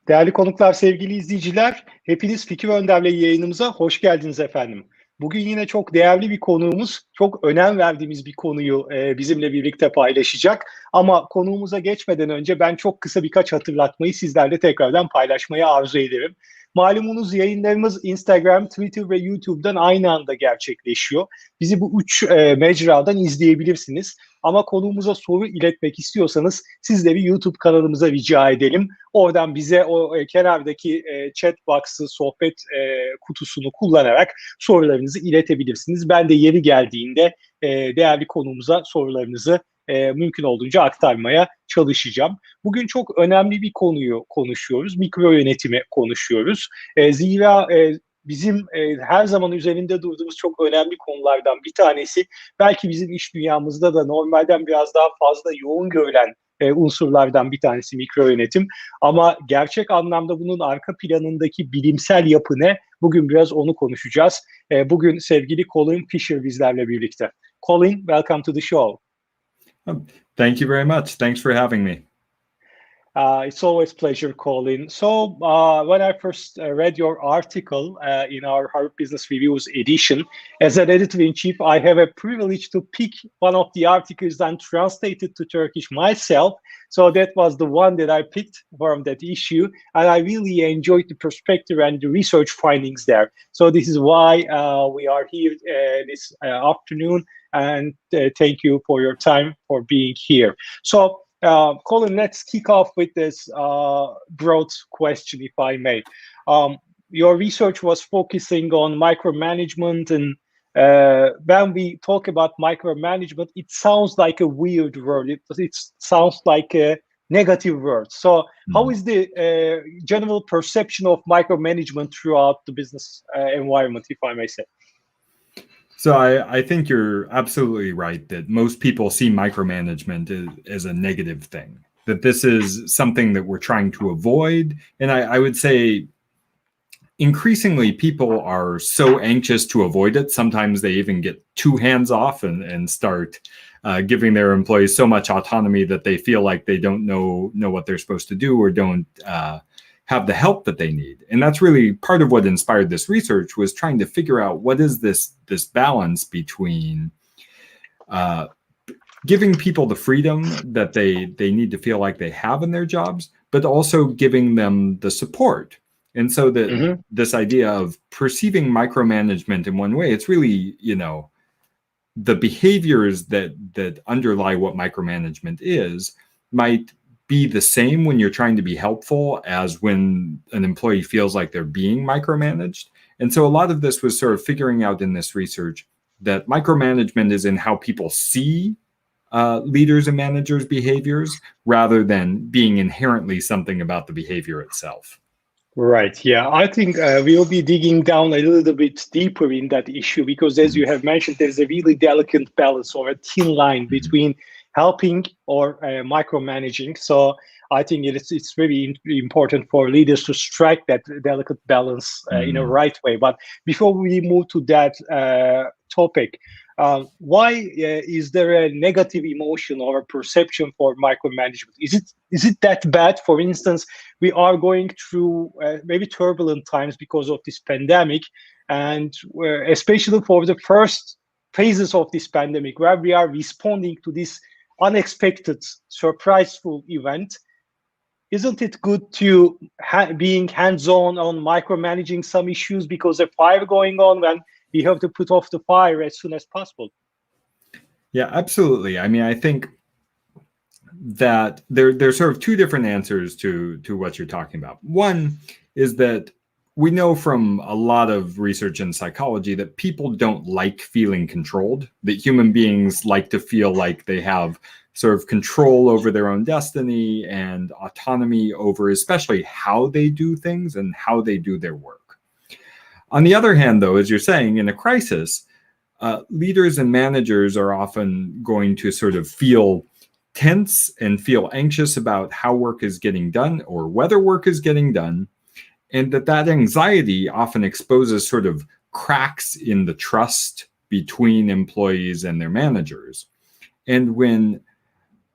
Değerli konuklar, sevgili izleyiciler, hepiniz Fikir Önder'le yayınımıza hoş geldiniz efendim. Bugün yine çok değerli bir konuğumuz, çok önem verdiğimiz bir konuyu bizimle birlikte paylaşacak. Ama konuğumuza geçmeden önce ben çok kısa birkaç hatırlatmayı sizlerle tekrardan paylaşmayı arzu ederim. Malumunuz yayınlarımız Instagram, Twitter ve YouTube'dan aynı anda gerçekleşiyor. Bizi bu üç mecradan izleyebilirsiniz. Ama konuğumuza soru iletmek istiyorsanız sizleri YouTube kanalımıza rica edelim. Oradan bize o kenardaki chat box'ı, sohbet kutusunu kullanarak sorularınızı iletebilirsiniz. Ben de yeri geldiğinde değerli konuğumuza sorularınızı mümkün olduğunca aktarmaya çalışacağım. Bugün çok önemli bir konuyu konuşuyoruz. Mikro yönetimi konuşuyoruz. Zira bizim her zaman üzerinde durduğumuz çok önemli konulardan bir tanesi, belki bizim iş dünyamızda da normalden biraz daha fazla yoğun görülen unsurlardan bir tanesi mikro yönetim. Ama gerçek anlamda bunun arka planındaki bilimsel yapı ne? Bugün biraz onu konuşacağız. Bugün sevgili Colin Fisher bizlerle birlikte. Colin, welcome to the show. Thank you very much. Thanks for having me. It's always a pleasure, Colin. So when I first read your article in our Harvard Business Reviews edition, as an editor-in-chief, I have a privilege to pick one of the articles and translate it to Turkish myself. So that was the one that I picked from that issue. And I really enjoyed the perspective and the research findings there. So this is why we are here this afternoon. And thank you for your time for being here. So Colin, let's kick off with this broad question, if I may. Your research was focusing on micromanagement, and when we talk about micromanagement, it sounds like a weird word. It sounds like a negative word. So how is the general perception of micromanagement throughout the business environment, if I may say? So I think you're absolutely right that most people see micromanagement as a negative thing, that this is something that we're trying to avoid. And I would say increasingly people are so anxious to avoid it. Sometimes they even get too hands off and start giving their employees so much autonomy that they feel like they don't know what they're supposed to do or don't have the help that they need. And that's really part of what inspired this research, was trying to figure out what is this balance between giving people the freedom that they need to feel like they have in their jobs, but also giving them the support. And so that this idea of perceiving micromanagement in one way, it's really, the behaviors that underlie what micromanagement is might be the same when you're trying to be helpful as when an employee feels like they're being micromanaged. And so a lot of this was sort of figuring out in this research that micromanagement is in how people see leaders and managers' behaviors rather than being inherently something about the behavior itself. Right. Yeah, I think we'll be digging down a little bit deeper in that issue because, as you have mentioned, there's a really delicate balance or a thin line between helping or micromanaging. So I think it's very important for leaders to strike that delicate balance in a right way. But before we move to that topic, why is there a negative emotion or a perception for micromanagement? Is it that bad? For instance, we are going through maybe turbulent times because of this pandemic, and especially for the first phases of this pandemic, where we are responding to this unexpected, surpriseful event. Isn't it good to being hands-on micromanaging some issues because a fire going on when you have to put off the fire as soon as possible? Yeah, absolutely. I mean, I think that there's sort of two different answers to what you're talking about. One is that we know from a lot of research in psychology that people don't like feeling controlled, that human beings like to feel like they have sort of control over their own destiny and autonomy over especially how they do things and how they do their work. On the other hand, though, as you're saying, in a crisis, leaders and managers are often going to sort of feel tense and feel anxious about how work is getting done or whether work is getting done. And that anxiety often exposes sort of cracks in the trust between employees and their managers. And when,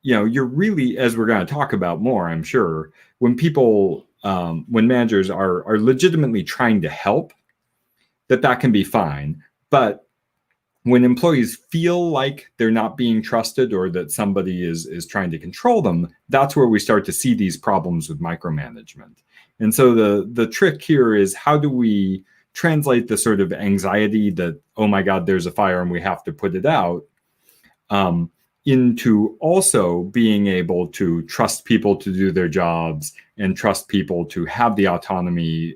you're really, as we're going to talk about more, I'm sure, when people when managers are legitimately trying to help, that can be fine. But when employees feel like they're not being trusted or that somebody is trying to control them, that's where we start to see these problems with micromanagement. And so the trick here is, how do we translate the sort of anxiety that, oh my God, there's a fire and we have to put it out, into also being able to trust people to do their jobs and trust people to have the autonomy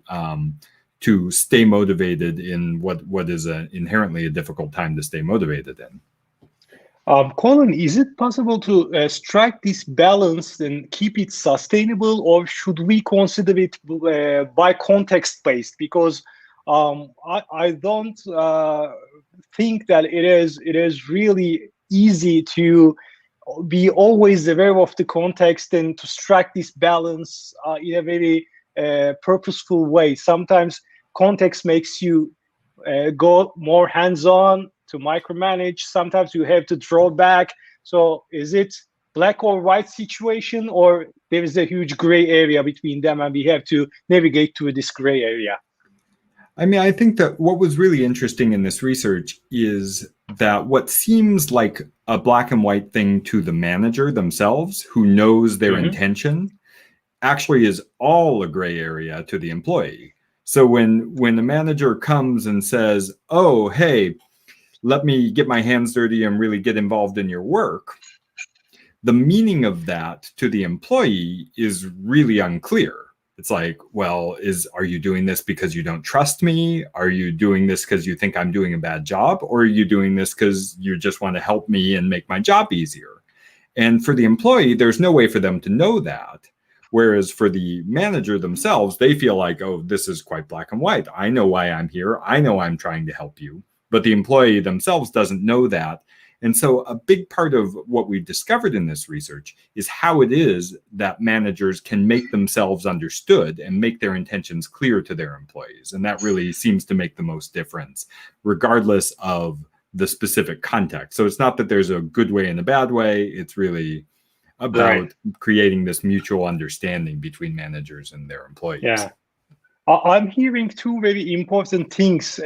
to stay motivated in what is inherently a difficult time to stay motivated in. Colin, is it possible to strike this balance and keep it sustainable, or should we consider it by context based? Because I don't think that it is really easy to be always aware of the context and to strike this balance in a very purposeful way. Sometimes context makes you go more hands-on to micromanage. Sometimes you have to draw back. So is it black or white situation, or there is a huge gray area between them and we have to navigate through this gray area? I mean, I think that what was really interesting in this research is that what seems like a black and white thing to the manager themselves, who knows their intention, actually is all a gray area to the employee. So when the manager comes and says, oh, hey, let me get my hands dirty and really get involved in your work, the meaning of that to the employee is really unclear. It's like, well, are you doing this because you don't trust me? Are you doing this because you think I'm doing a bad job? Or are you doing this because you just want to help me and make my job easier? And for the employee, there's no way for them to know that. Whereas for the manager themselves, they feel like, oh, this is quite black and white. I know why I'm here. I know I'm trying to help you. But the employee themselves doesn't know that. And so a big part of what we've discovered in this research is how it is that managers can make themselves understood and make their intentions clear to their employees. And that really seems to make the most difference, regardless of the specific context. So it's not that there's a good way and a bad way. It's really about creating this mutual understanding between managers and their employees. Yeah. I'm hearing two very important things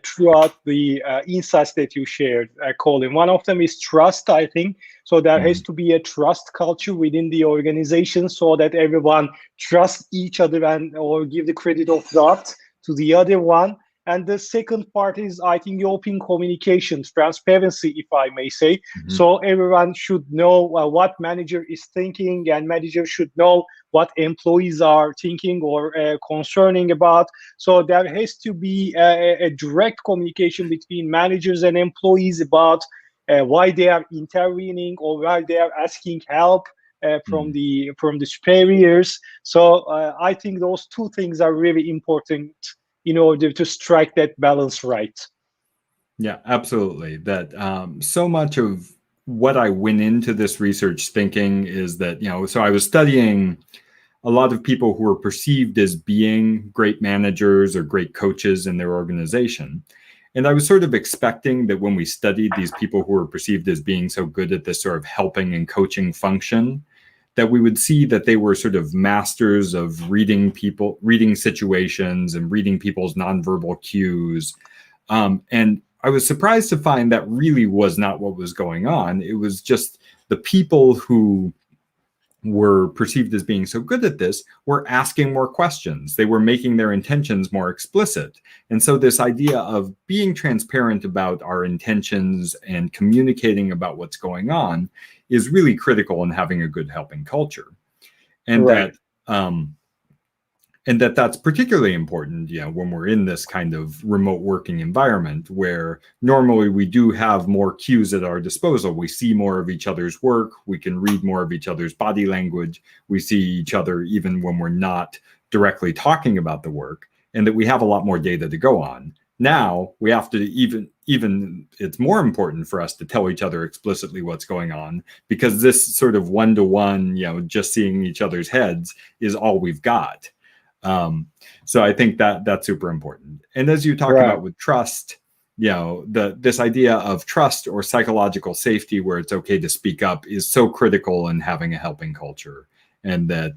throughout the insights that you shared, Colin. One of them is trust, I think. So there has to be a trust culture within the organization so that everyone trusts each other or give the credit of that to the other one. And the second part is, I think, open communication, transparency, if I may say. So everyone should know what manager is thinking, and manager should know what employees are thinking or concerning about. So there has to be a direct communication between managers and employees about why they are intervening or why they are asking help from the superiors. So I think those two things are really important in order to strike that balance right. Yeah, absolutely. That so much of what I went into this research thinking is that, so I was studying a lot of people who were perceived as being great managers or great coaches in their organization. And I was sort of expecting that when we studied these people who were perceived as being so good at this sort of helping and coaching function, that we would see that they were sort of masters of reading situations and reading people's nonverbal cues. And I was surprised to find that really was not what was going on. It was just the people who were perceived as being so good at this were asking more questions. They were making their intentions more explicit. And so this idea of being transparent about our intentions and communicating about what's going on is really critical in having a good helping culture. And that's particularly important, when we're in this kind of remote working environment where normally we do have more cues at our disposal. We see more of each other's work. We can read more of each other's body language. We see each other even when we're not directly talking about the work, and that we have a lot more data to go on. Now we have to even it's more important for us to tell each other explicitly what's going on, because this sort of one-to-one, just seeing each other's heads is all we've got. So I think that's super important. And as you talk about with trust, this idea of trust or psychological safety, where it's okay to speak up, is so critical in having a helping culture. and that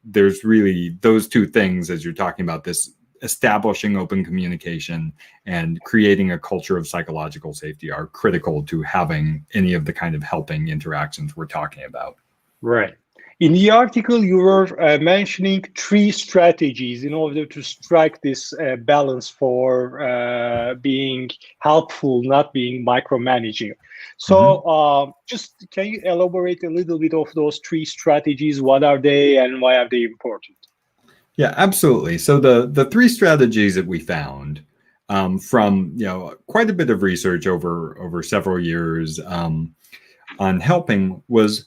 there's really those two things, as you're talking about this, establishing open communication and creating a culture of psychological safety, are critical to having any of the kind of helping interactions we're talking about. Right. In the article, you were mentioning 3 strategies in order to strike this balance for being helpful, not being micromanaging. So just can you elaborate a little bit of those 3 strategies? What are they and why are they important? Yeah, absolutely. So the 3 strategies that we found from quite a bit of research over several years on helping was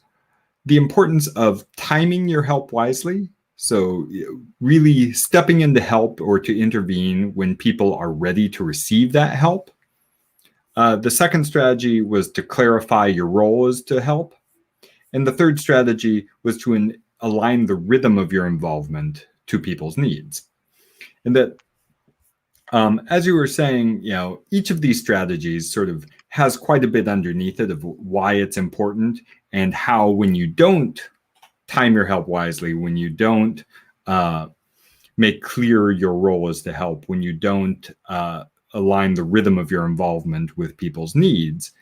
the importance of timing your help wisely. So really stepping in to help or to intervene when people are ready to receive that help. The second strategy was to clarify your role as to help. And the third strategy was to align the rhythm of your involvement to people's needs. And that, as you were saying, each of these strategies sort of has quite a bit underneath it of why it's important, and how when you don't time your help wisely, when you don't make clear your role is to help, when you don't align the rhythm of your involvement with people's needs,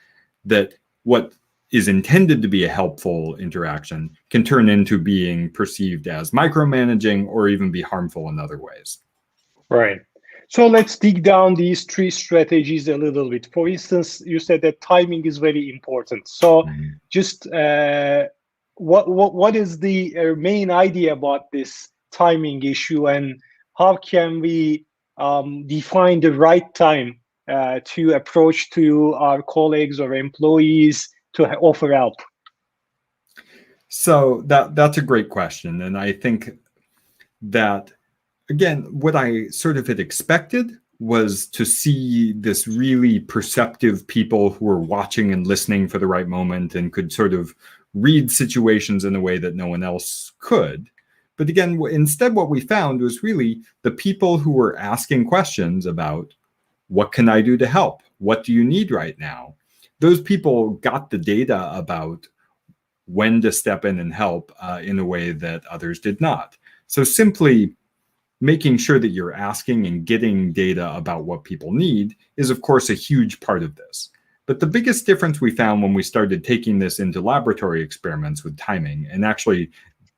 that what is intended to be a helpful interaction can turn into being perceived as micromanaging or even be harmful in other ways. Right. So let's dig down these 3 strategies a little bit. For instance, you said that timing is very important. So just what is the main idea about this timing issue, and how can we define the right time to approach to our colleagues or employees to offer help? So that's a great question. And I think that, again, what I sort of had expected was to see this really perceptive people who were watching and listening for the right moment and could sort of read situations in a way that no one else could. But again, instead, what we found was really the people who were asking questions about, what can I do to help? What do you need right now? Those people got the data about when to step in and help in a way that others did not. So simply making sure that you're asking and getting data about what people need is, of course, a huge part of this. But the biggest difference we found when we started taking this into laboratory experiments with timing and actually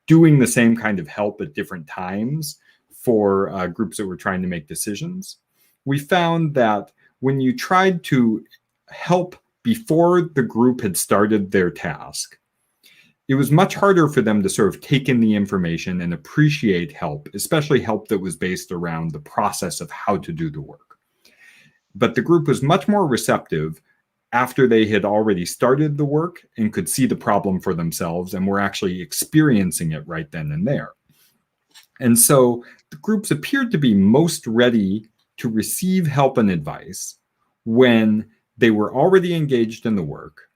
doing the same kind of help at different times for groups that were trying to make decisions, we found that when you tried to help before the group had started their task, it was much harder for them to sort of take in the information and appreciate help, especially help that was based around the process of how to do the work. But the group was much more receptive after they had already started the work and could see the problem for themselves and were actually experiencing it right then and there. And so the groups appeared to be most ready to receive help and advice when they were already engaged in the work,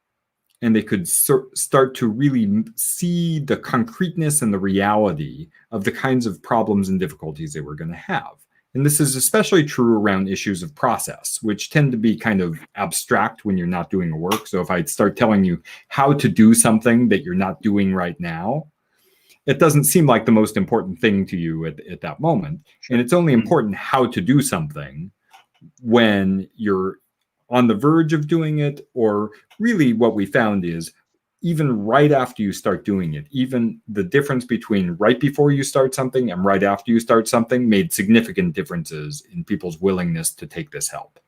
and they could start to really see the concreteness and the reality of the kinds of problems and difficulties they were going to have. And this is especially true around issues of process, which tend to be kind of abstract when you're not doing the work. So if I start telling you how to do something that you're not doing right now, it doesn't seem like the most important thing to you at that moment. And it's only important how to do something when you're on the verge of doing it, or really what we found is even right after you start doing it, even the difference between right before you start something and right after you start something made significant differences in people's willingness to take this help.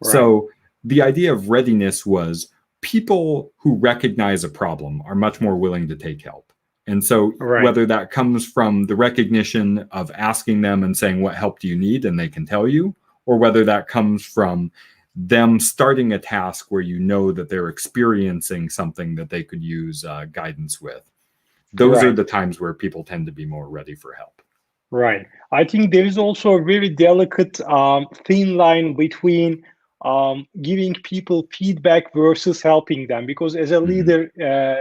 Right. So the idea of readiness was people who recognize a problem are much more willing to take help. And so whether that comes from the recognition of asking them and saying, what help do you need? And they can tell you, or whether that comes from them starting a task where you know that they're experiencing something that they could use guidance with. Those are the times where people tend to be more ready for help. Right. I think there is also a very delicate thin line between giving people feedback versus helping them. Because as a leader,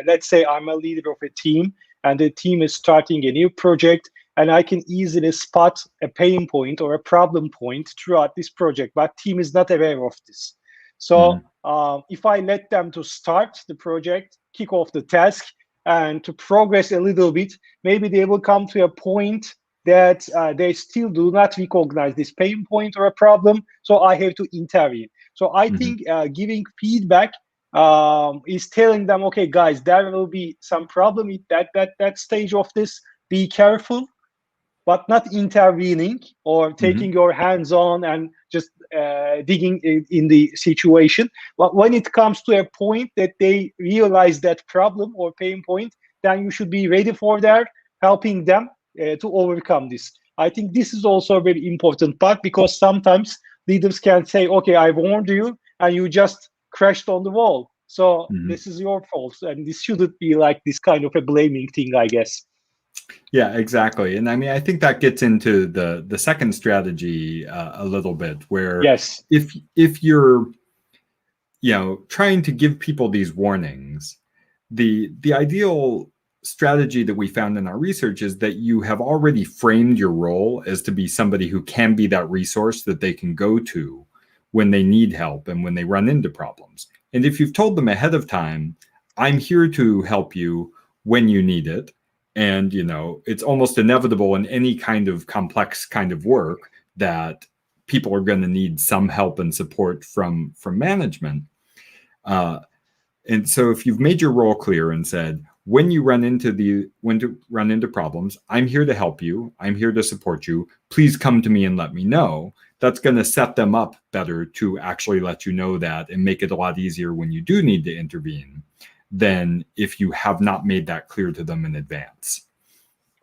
let's say I'm a leader of a team and the team is starting a new project, and I can easily spot a pain point or a problem point throughout this project, but team is not aware of this. So if I let them to start the project, kick off the task, and to progress a little bit, maybe they will come to a point that they still do not recognize this pain point or a problem. So I have to intervene. So I think giving feedback is telling them, okay, guys, there will be some problem at that stage of this. Be careful, but not intervening or taking your hands on and just digging in the situation. But when it comes to a point that they realize that problem or pain point, then you should be ready for that, helping them to overcome this. I think this is also a very important part, because sometimes leaders can say, okay, I warned you and you just crashed on the wall. So this is your fault. And this shouldn't be like this kind of a blaming thing, I guess. Yeah, exactly. And I mean, I think that gets into the second strategy a little bit, where yes, if you're trying to give people these warnings, the ideal strategy that we found in our research is that you have already framed your role as to be somebody who can be that resource that they can go to when they need help and when they run into problems. And if you've told them ahead of time, I'm here to help you when you need it, and it's almost inevitable in any kind of complex kind of work that people are going to need some help and support from management. And so if you've made your role clear and said, when to run into problems, I'm here to help you, I'm here to support you, please come to me and let me know, that's going to set them up better to actually let you know that and make it a lot easier when you do need to intervene than if you have not made that clear to them in advance.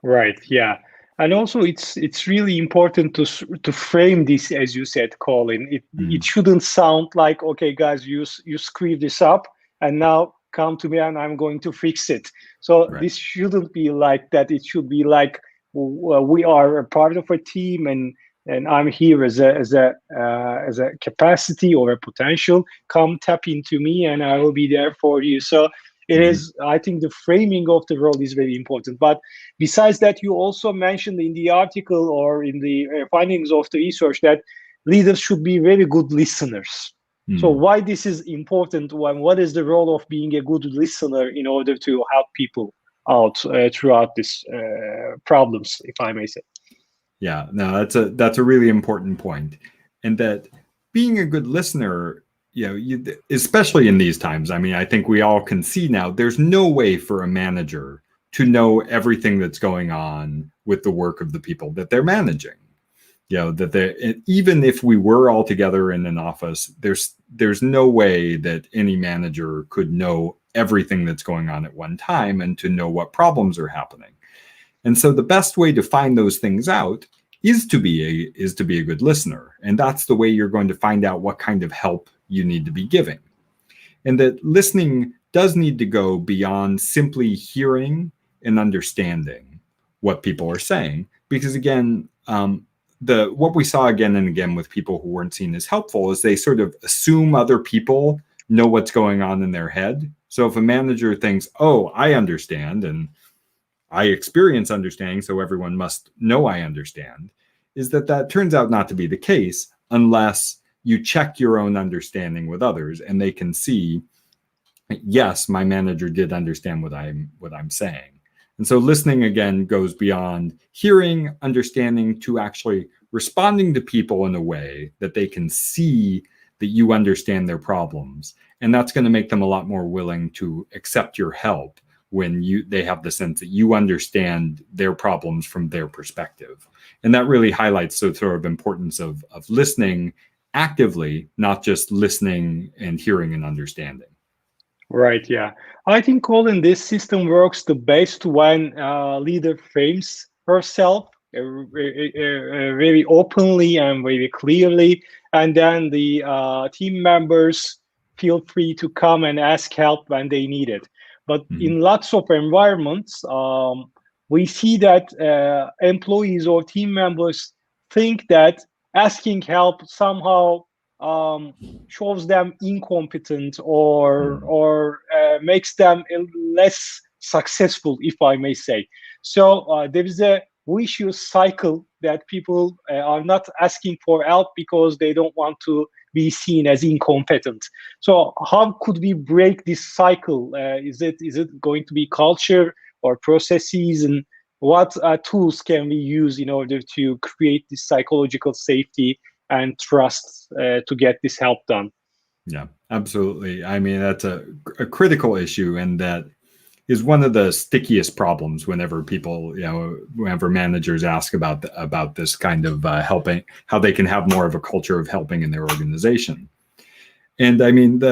Right. Yeah. And also, it's really important to frame this, as you said, Colin. It shouldn't sound like, okay, guys, you screwed this up, and now come to me and I'm going to fix it. So this shouldn't be like that. It should be like, we are a part of a team, and I'm here as a capacity or a potential. Come tap into me, and I will be there for you. So it is, I think, the framing of the role is very important. But besides that, you also mentioned in the article or in the findings of the research that leaders should be very good listeners. So why this is important? What is the role of being a good listener in order to help people out throughout this problems, if I may say? Yeah, no, that's a really important point. And that being a good listener, especially in these times, I mean, I think we all can see now, there's no way for a manager to know everything that's going on with the work of the people that they're managing. Even if we were all together in an office, there's no way that any manager could know everything that's going on at one time and to know what problems are happening. And so the best way to find those things out is to be a good listener. And that's the way you're going to find out what kind of help you need to be giving. And that listening does need to go beyond simply hearing and understanding what people are saying. Because again, what we saw again and again with people who weren't seen as helpful is they sort of assume other people know what's going on in their head. So if a manager thinks, oh, I understand, and I experience understanding, so everyone must know I understand, is that turns out not to be the case unless you check your own understanding with others and they can see, yes, my manager did understand what I'm saying. And so listening again goes beyond hearing, understanding, to actually responding to people in a way that they can see that you understand their problems. And that's going to make them a lot more willing to accept your help when they have the sense that you understand their problems from their perspective. And that really highlights the sort of importance of listening actively, not just listening and hearing and understanding. Right, yeah. I think, Colin, this system works the best when a leader frames herself very openly and very clearly, and then the team members feel free to come and ask help when they need it. But in lots of environments, we see that employees or team members think that asking help somehow shows them incompetent or makes them less successful, if I may say. So there is a vicious cycle that people are not asking for help because they don't want to be seen as incompetent. So how could we break this cycle? Is it going to be culture or processes, and what tools can we use in order to create this psychological safety and trust to get this help done? Yeah, absolutely. I mean, that's a critical issue, and that is one of the stickiest problems whenever people, whenever managers ask about this kind of helping, how they can have more of a culture of helping in their organization. And I mean,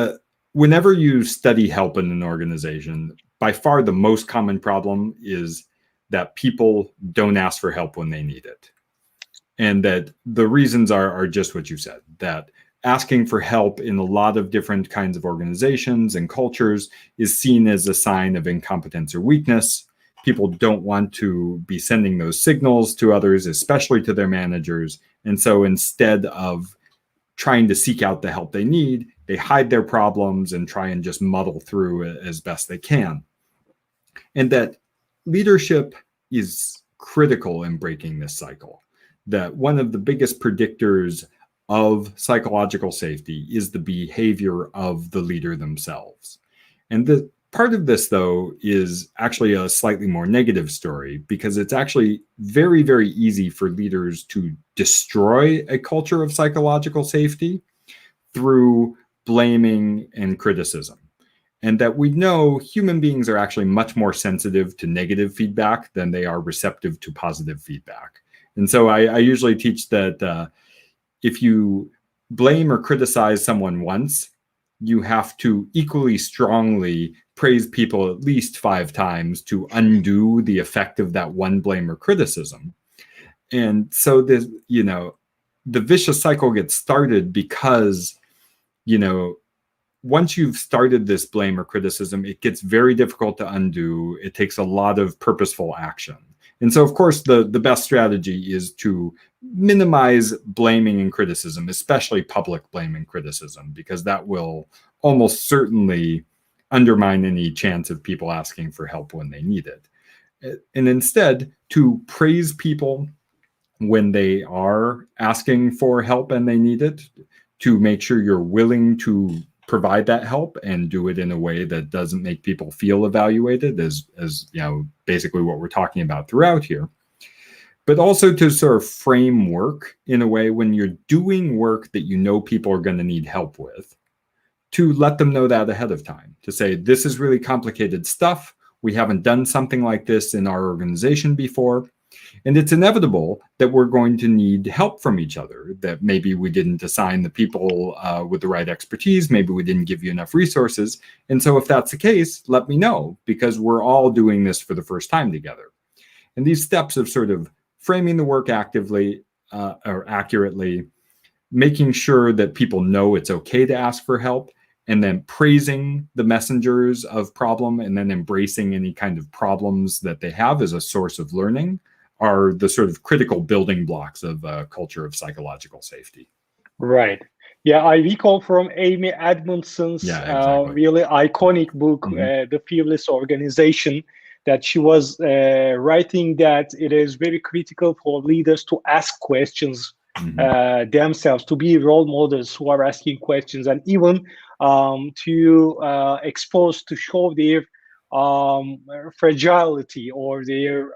whenever you study help in an organization, by far the most common problem is that people don't ask for help when they need it. And that the reasons are just what you said, that asking for help in a lot of different kinds of organizations and cultures is seen as a sign of incompetence or weakness. People don't want to be sending those signals to others, especially to their managers. And so instead of trying to seek out the help they need, they hide their problems and try and just muddle through it as best they can. And that leadership is critical in breaking this cycle. That one of the biggest predictors of psychological safety is the behavior of the leader themselves. And the part of this, though, is actually a slightly more negative story, because it's actually very, very easy for leaders to destroy a culture of psychological safety through blaming and criticism. And that we know human beings are actually much more sensitive to negative feedback than they are receptive to positive feedback. And so I usually teach that if you blame or criticize someone once, you have to equally strongly praise people at least 5 times to undo the effect of that one blame or criticism. And so the vicious cycle gets started because, once you've started this blame or criticism, it gets very difficult to undo. It takes a lot of purposeful action. And so, of course, the best strategy is to minimize blaming and criticism, especially public blame and criticism, because that will almost certainly undermine any chance of people asking for help when they need it. And instead, to praise people when they are asking for help and they need it, to make sure you're willing to provide that help and do it in a way that doesn't make people feel evaluated, as basically what we're talking about throughout here. But also to sort of frame work in a way when you're doing work that people are going to need help with, to let them know that ahead of time, to say, this is really complicated stuff. We haven't done something like this in our organization before. And it's inevitable that we're going to need help from each other, that maybe we didn't assign the people with the right expertise, maybe we didn't give you enough resources. And so if that's the case, let me know, because we're all doing this for the first time together. And these steps of sort of framing the work actively or accurately, making sure that people know it's okay to ask for help, and then praising the messengers of problem, and then embracing any kind of problems that they have as a source of learning, are the sort of critical building blocks of a culture of psychological safety. Right. Yeah, I recall from Amy Edmondson's really iconic book, The Fearless Organization, that she was writing that it is very critical for leaders to ask questions themselves, to be role models who are asking questions, and even to expose, to show their fragility, or their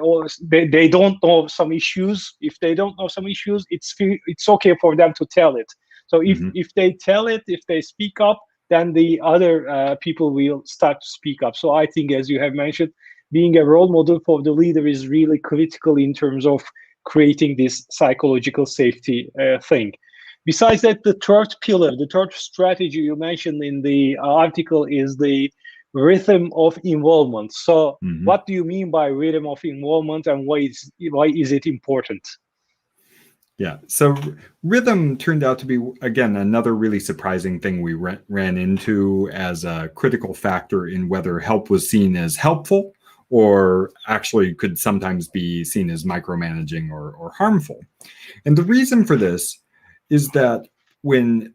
or they don't know some issues. If they don't know some issues, it's okay for them to tell it. So if they tell it, if they speak up, then the other people will start to speak up. So I think, as you have mentioned, being a role model for the leader is really critical in terms of creating this psychological safety thing. Besides that, the third pillar, the third strategy you mentioned in the article is the rhythm of involvement. So what do you mean by rhythm of involvement, and why is it important? Yeah, so rhythm turned out to be, again, another really surprising thing we ran into as a critical factor in whether help was seen as helpful, or actually could sometimes be seen as micromanaging or harmful. And the reason for this is that when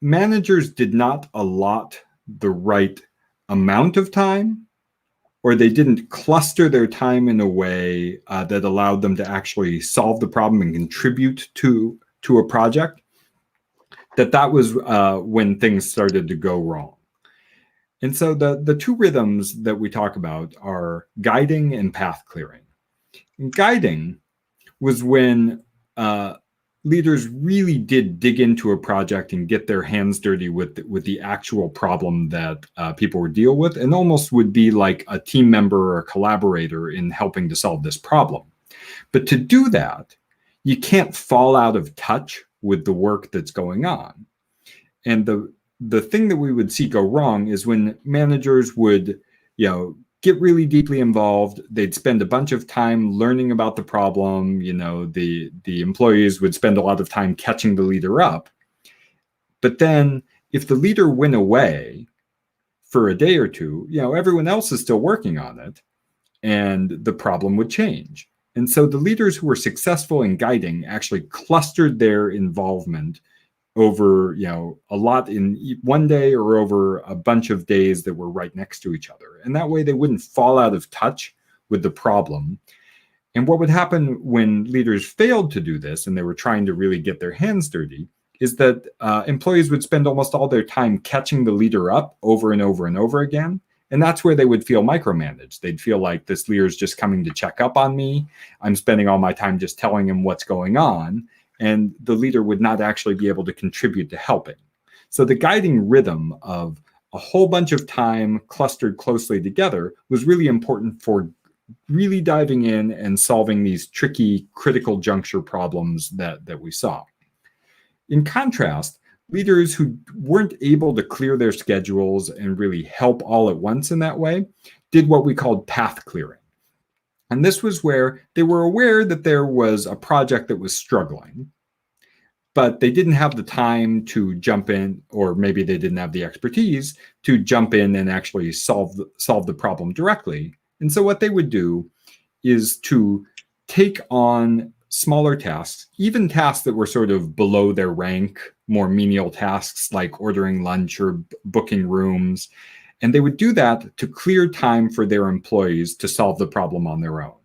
managers did not allot the right amount of time or they didn't cluster their time in a way that allowed them to actually solve the problem and contribute to a project, that was when things started to go wrong. And so the two rhythms that we talk about are guiding and path clearing. And guiding was when leaders really did dig into a project and get their hands dirty with the actual problem that people would deal with, and almost would be like a team member or a collaborator in helping to solve this problem. But to do that, you can't fall out of touch with the work that's going on. And the thing that we would see go wrong is when managers would, get really deeply involved. They'd spend a bunch of time learning about the problem. The employees would spend a lot of time catching the leader up. But then if the leader went away for a day or two, everyone else is still working on it, and the problem would change. And so the leaders who were successful in guiding actually clustered their involvement over a lot in one day or over a bunch of days that were right next to each other. And that way they wouldn't fall out of touch with the problem. And what would happen when leaders failed to do this and they were trying to really get their hands dirty is that employees would spend almost all their time catching the leader up over and over and over again. And that's where they would feel micromanaged. They'd feel like this leader is just coming to check up on me. I'm spending all my time just telling him what's going on. And the leader would not actually be able to contribute to helping. So the guiding rhythm of a whole bunch of time clustered closely together was really important for really diving in and solving these tricky critical juncture problems that we saw. In contrast, leaders who weren't able to clear their schedules and really help all at once in that way did what we called path clearing. And this was where they were aware that there was a project that was struggling, but they didn't have the time to jump in, or maybe they didn't have the expertise to jump in and actually solve the problem directly. And so what they would do is to take on smaller tasks, even tasks that were sort of below their rank, more menial tasks like ordering lunch or booking rooms. And they would do that to clear time for their employees to solve the problem on their own.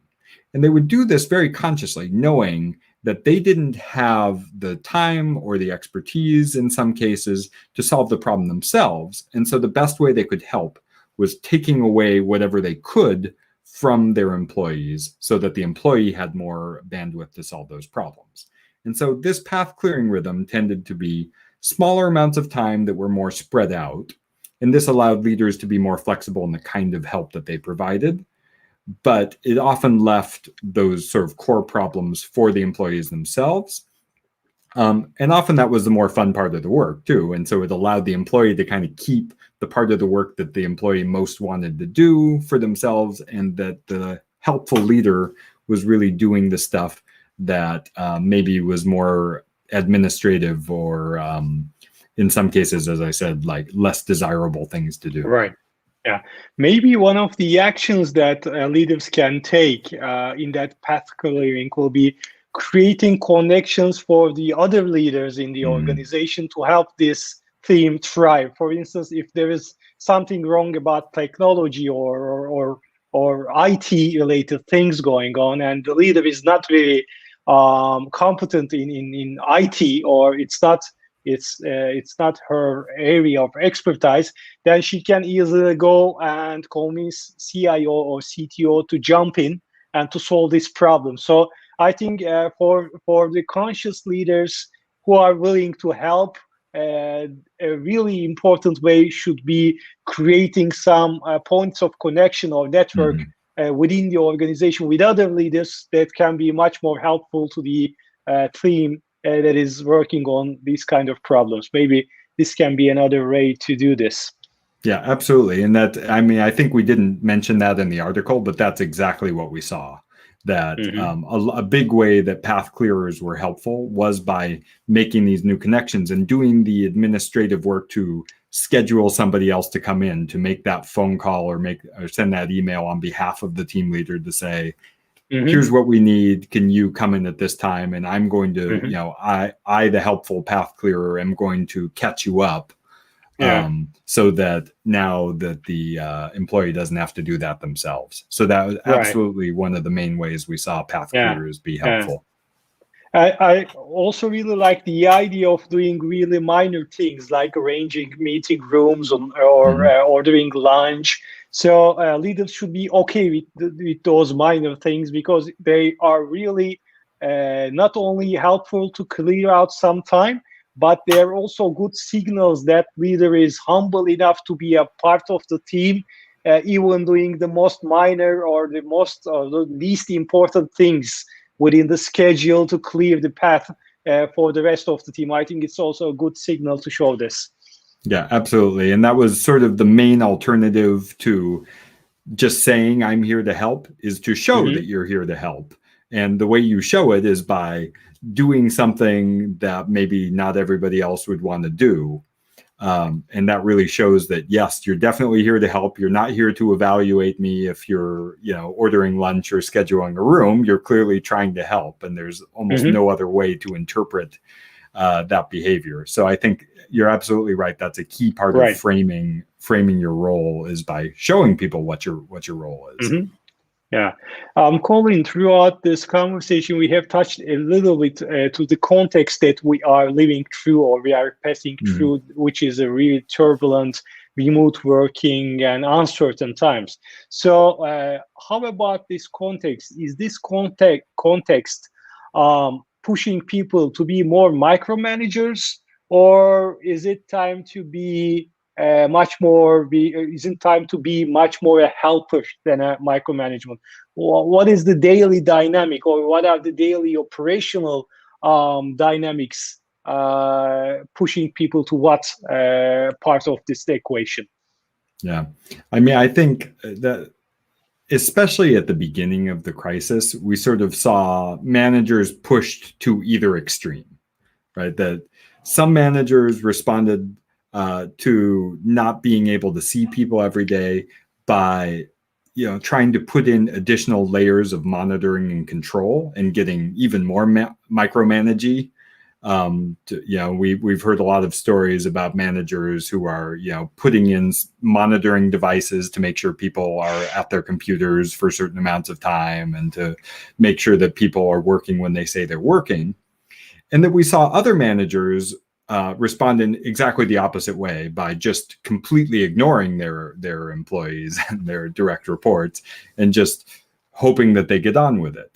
And they would do this very consciously, knowing that they didn't have the time or the expertise in some cases to solve the problem themselves. And so the best way they could help was taking away whatever they could from their employees so that the employee had more bandwidth to solve those problems. And so this path clearing rhythm tended to be smaller amounts of time that were more spread out. And this allowed leaders to be more flexible in the kind of help that they provided. But it often left those sort of core problems for the employees themselves. And often that was the more fun part of the work too. And so it allowed the employee to kind of keep the part of the work that the employee most wanted to do for themselves, and that the helpful leader was really doing the stuff that maybe was more administrative or in some cases, as I said, like less desirable things to do. Right. Yeah. Maybe one of the actions that leaders can take in that path clearing will be creating connections for the other leaders in the organization to help this theme thrive. For instance, if there is something wrong about technology or IT related things going on, and the leader is not really competent in IT, or it's not her area of expertise, then she can easily go and convince CIO or CTO to jump in and to solve this problem. So I think for the conscious leaders who are willing to help, a really important way should be creating some points of connection or network within the organization with other leaders that can be much more helpful to the team that is working on these kind of problems. Maybe this can be another way to do this. Yeah, absolutely. And that, I mean, I think we didn't mention that in the article, but that's exactly what we saw. That a big way that path clearers were helpful was by making these new connections and doing the administrative work to schedule somebody else to come in to make that phone call or send that email on behalf of the team leader to say, here's what we need. Can you come in at this time? And I'm going to, I, the helpful path clearer, am going to catch you up Yeah. so that now that the employee doesn't have to do that themselves. So that was Right. absolutely one of the main ways we saw Path Yeah. Careers be Yeah. helpful. I also really like the idea of doing really minor things like arranging meeting rooms or ordering lunch. So leaders should be okay with those minor things because they are really not only helpful to clear out some time, but they're also good signals that leader is humble enough to be a part of the team, even doing the most minor or the most or the least important things within the schedule to clear the path for the rest of the team. I think it's also a good signal to show this. Yeah, absolutely. And that was sort of the main alternative to just saying I'm here to help, is to show that you're here to help. And the way you show it is by doing something that maybe not everybody else would want to do. And that really shows that, yes, you're definitely here to help. You're not here to evaluate me if you're, ordering lunch or scheduling a room. You're clearly trying to help. And there's almost no other way to interpret that behavior. So I think you're absolutely right. That's a key part of framing your role, is by showing people what your role is. Yeah. Colin, throughout this conversation, we have touched a little bit to the context that we are living through or we are passing through, which is a really turbulent remote working and uncertain times. So how about this context? Is this context pushing people to be more micromanagers, or is it time to be isn't time to be much more a helper than a micromanagement? What is the daily dynamic, or what are the daily operational dynamics pushing people to what part of this equation? Yeah, I mean, I think that especially at the beginning of the crisis, we sort of saw managers pushed to either extreme, right? That some managers responded to not being able to see people every day by, trying to put in additional layers of monitoring and control and getting even more micromanagey. We've heard a lot of stories about managers who are, putting in monitoring devices to make sure people are at their computers for certain amounts of time and to make sure that people are working when they say they're working. And that we saw other managers respond in exactly the opposite way, by just completely ignoring their employees and their direct reports and just hoping that they get on with it.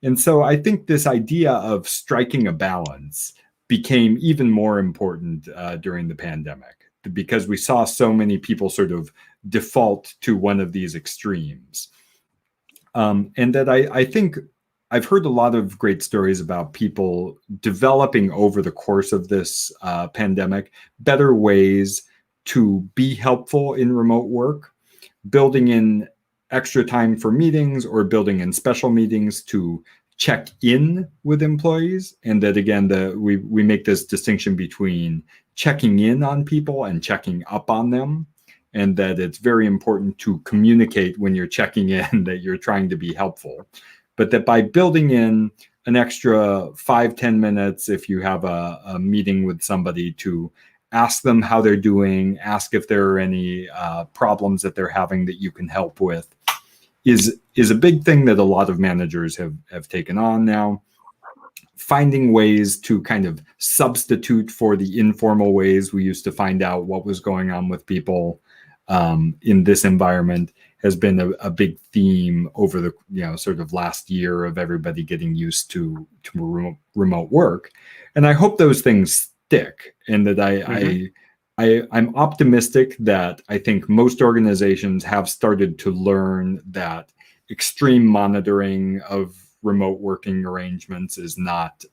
And so I think this idea of striking a balance became even more important during the pandemic, because we saw so many people sort of default to one of these extremes. And that I think I've heard a lot of great stories about people developing over the course of this pandemic better ways to be helpful in remote work, building in extra time for meetings or building in special meetings to check in with employees. And that, again, we make this distinction between checking in on people and checking up on them. And that it's very important to communicate when you're checking in that you're trying to be helpful. But that by building in an extra 5-10 minutes, if you have a meeting with somebody, to ask them how they're doing, ask if there are any problems that they're having that you can help with, is a big thing that a lot of managers have taken on now. Finding ways to kind of substitute for the informal ways we used to find out what was going on with people in this environment has been a big theme over the sort of last year of everybody getting used to remote work. And I hope those things stick, and that I'm optimistic that I think most organizations have started to learn that extreme monitoring of remote working arrangements is not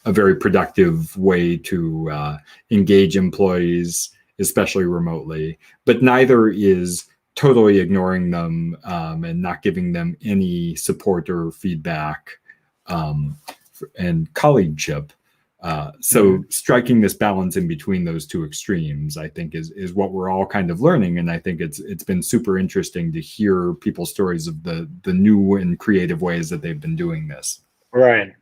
a very productive way to engage employees, especially remotely, but neither is totally ignoring them and not giving them any support or feedback and colleagueship. So striking this balance in between those two extremes, I think, is what we're all kind of learning. And I think it's been super interesting to hear people's stories of the new and creative ways that they've been doing this. Right.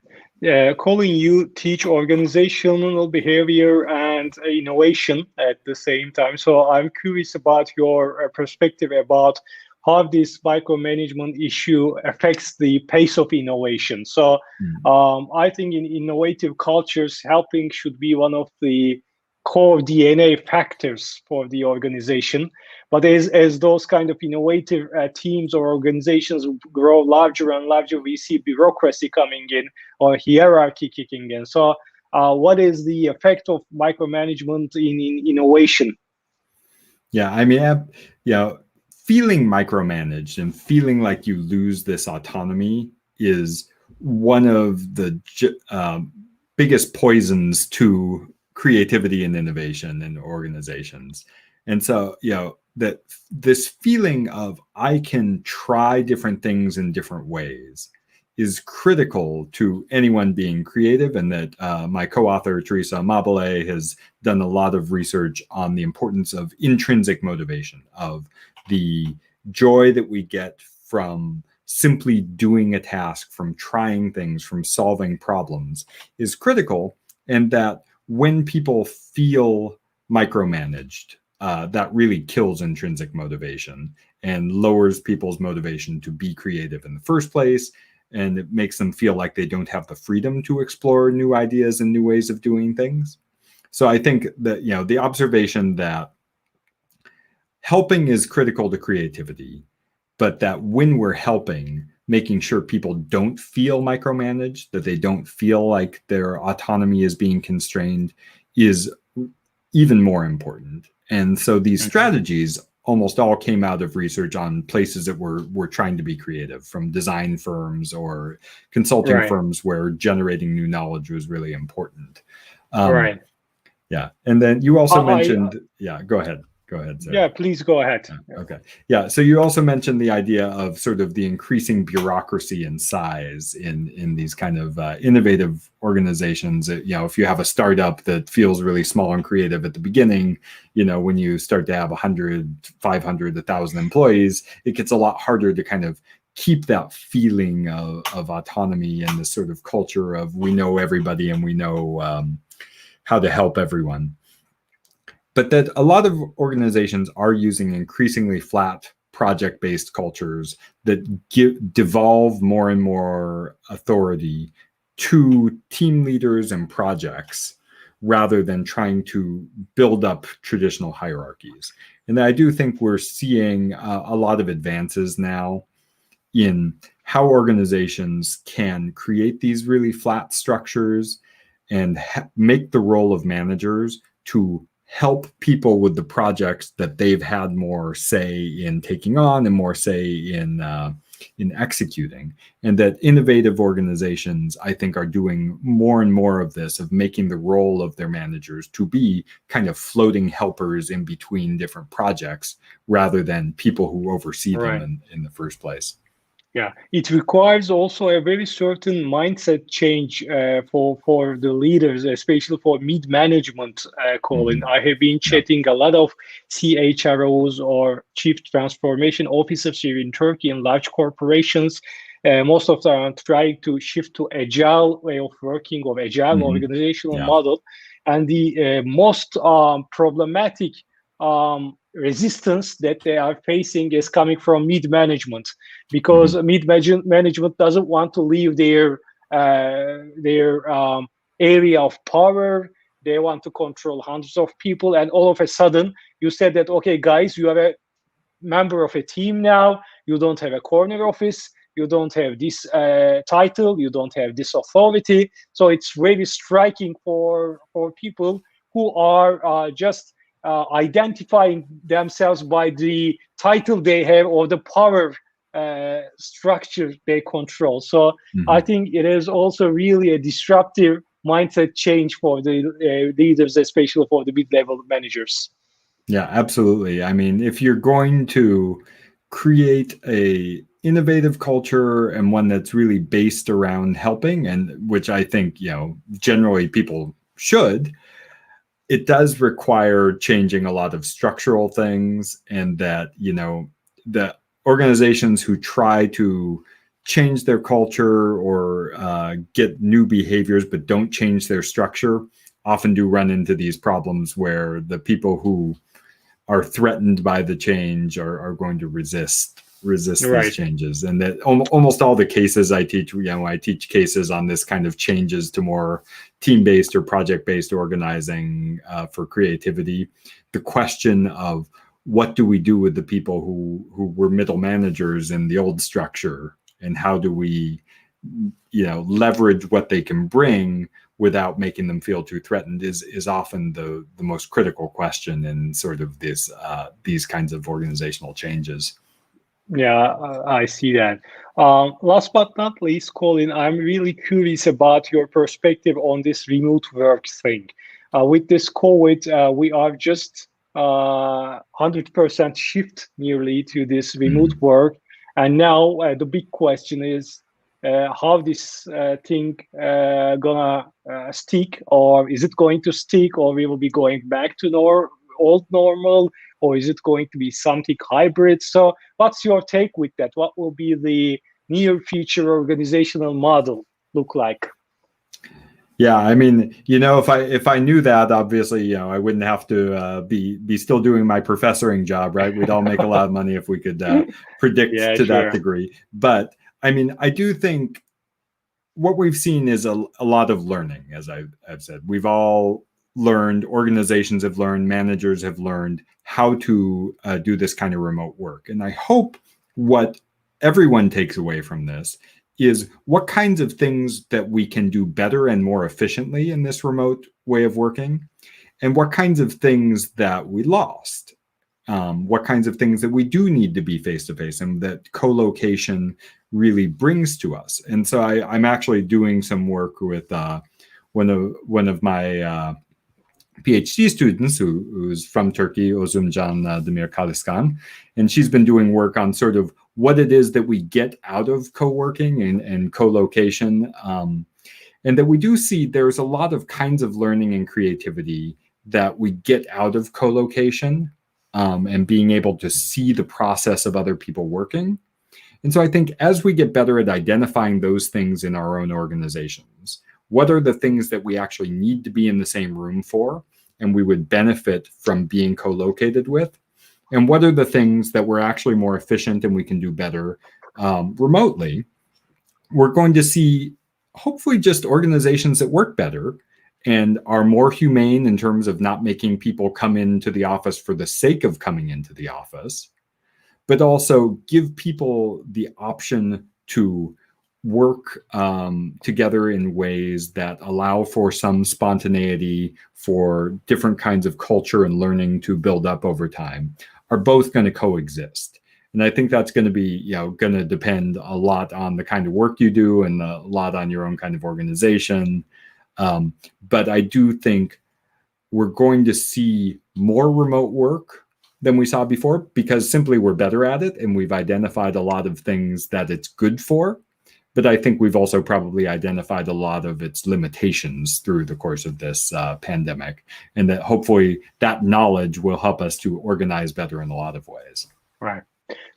Colin, you teach organizational behavior and innovation at the same time. So I'm curious about your perspective about how this micromanagement issue affects the pace of innovation. So I think in innovative cultures, helping should be one of the core DNA factors for the organization. But as those kind of innovative teams or organizations grow larger and larger, we see bureaucracy coming in or hierarchy kicking in. So what is the effect of micromanagement in innovation? Yeah, I mean, feeling micromanaged and feeling like you lose this autonomy is one of the biggest poisons to creativity and innovation in organizations. And so, that this feeling of I can try different things in different ways is critical to anyone being creative, and that my co-author Teresa Amabile has done a lot of research on the importance of intrinsic motivation, of the joy that we get from simply doing a task, from trying things, from solving problems is critical, and that when people feel micromanaged, that really kills intrinsic motivation and lowers people's motivation to be creative in the first place. And it makes them feel like they don't have the freedom to explore new ideas and new ways of doing things. So I think that, the observation that helping is critical to creativity, but that when we're helping, making sure people don't feel micromanaged, that they don't feel like their autonomy is being constrained, is even more important. And so these strategies almost all came out of research on places that were trying to be creative, from design firms or consulting firms where generating new knowledge was really important. Right. Yeah. And then you also mentioned, go ahead. Go ahead, Sarah. Yeah, please go ahead. Okay. Yeah. So you also mentioned the idea of sort of the increasing bureaucracy and size in these kind of innovative organizations. If you have a startup that feels really small and creative at the beginning, when you start to have 100, 500, 1,000 employees, it gets a lot harder to kind of keep that feeling of autonomy and this sort of culture of we know everybody and we know how to help everyone. But that a lot of organizations are using increasingly flat project-based cultures that devolve more and more authority to team leaders and projects rather than trying to build up traditional hierarchies. And I do think we're seeing a lot of advances now in how organizations can create these really flat structures and make the role of managers to help people with the projects that they've had more say in taking on and more say in executing. And that innovative organizations, I think, are doing more and more of this, of making the role of their managers to be kind of floating helpers in between different projects rather than people who oversee them in the first place. Yeah, it requires also a very certain mindset change for the leaders, especially for mid-management, Colin. I have been chatting a lot of CHROs or Chief Transformation Officers here in Turkey in large corporations. Most of them are trying to shift to agile way of working or agile organizational model. And the most problematic resistance that they are facing is coming from mid-management, because mid-management doesn't want to leave their area of power. They want to control hundreds of people, and all of a sudden you said that, okay guys, you are a member of a team now, you don't have a corner office, you don't have this title, you don't have this authority. So it's really striking for people who are just identifying themselves by the title they have or the power structure they control. So I think it is also really a disruptive mindset change for the leaders, especially for the mid-level managers. Yeah, absolutely. I mean, if you're going to create a innovative culture and one that's really based around helping, and which I think, generally people should, it does require changing a lot of structural things, and that, the organizations who try to change their culture or get new behaviors but don't change their structure often do run into these problems where the people who are threatened by the change are going to resist these changes. And that almost all the cases I teach, I teach cases on this kind of changes to more team-based or project-based organizing for creativity. The question of what do we do with the people who were middle managers in the old structure, and how do we leverage what they can bring without making them feel too threatened is often the most critical question in sort of these kinds of organizational changes. Yeah, I see that. Last but not least, Colin, I'm really curious about your perspective on this remote work thing. With this COVID, we are just 100% shift nearly to this remote work. And now the big question is how this thing gonna stick, or is it going to stick, or we will be going back to old normal, or is it going to be something hybrid? So what's your take with that? What will be the near future organizational model look like? Yeah, I mean, if I knew that, obviously, I wouldn't have to be still doing my professoring job, right? We'd all make a lot of money if we could predict to that degree. But I mean, I do think what we've seen is a lot of learning, as I've said. We've all learned, organizations have learned, managers have learned how to do this kind of remote work. And I hope what everyone takes away from this is what kinds of things that we can do better and more efficiently in this remote way of working, and what kinds of things that we lost, what kinds of things that we do need to be face-to-face and that co-location really brings to us. And so I'm actually doing some work with one of my PhD students who's from Turkey, Ozumcan Demirkaliskan, and she's been doing work on sort of what it is that we get out of co-working and co-location, and that we do see there's a lot of kinds of learning and creativity that we get out of co-location, and being able to see the process of other people working. And so I think as we get better at identifying those things in our own organizations, what are the things that we actually need to be in the same room for, and we would benefit from being co-located with? And what are the things that we're actually more efficient and we can do better remotely? We're going to see, hopefully, just organizations that work better and are more humane in terms of not making people come into the office for the sake of coming into the office, but also give people the option to work together in ways that allow for some spontaneity, for different kinds of culture and learning to build up over time, are both going to coexist. And I think that's going to be, going to depend a lot on the kind of work you do and a lot on your own kind of organization. But I do think we're going to see more remote work than we saw before, because simply we're better at it and we've identified a lot of things that it's good for. But I think we've also probably identified a lot of its limitations through the course of this pandemic, and that hopefully that knowledge will help us to organize better in a lot of ways. Right.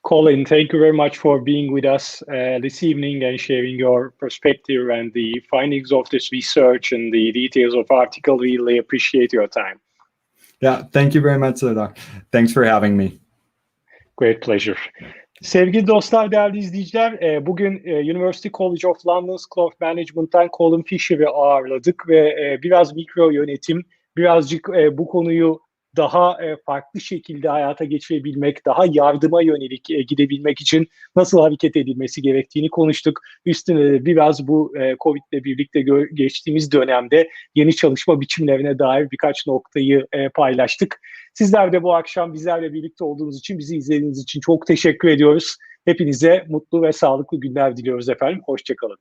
Colin, thank you very much for being with us this evening and sharing your perspective and the findings of this research and the details of the article. Really appreciate your time. Yeah, thank you very much, Serdar. Thanks for having me. Great pleasure. Sevgili dostlar, değerli izleyiciler, bugün University College of London School of Management'tan Colin Fisher'ı ağırladık ve biraz mikro yönetim, birazcık bu konuyu daha farklı şekilde hayata geçirebilmek, daha yardıma yönelik gidebilmek için nasıl hareket edilmesi gerektiğini konuştuk. Üstüne de biraz bu Covid'le birlikte geçtiğimiz dönemde yeni çalışma biçimlerine dair birkaç noktayı paylaştık. Sizler de bu akşam bizlerle birlikte olduğunuz için, bizi izlediğiniz için çok teşekkür ediyoruz. Hepinize mutlu ve sağlıklı günler diliyoruz efendim. Hoşça kalın.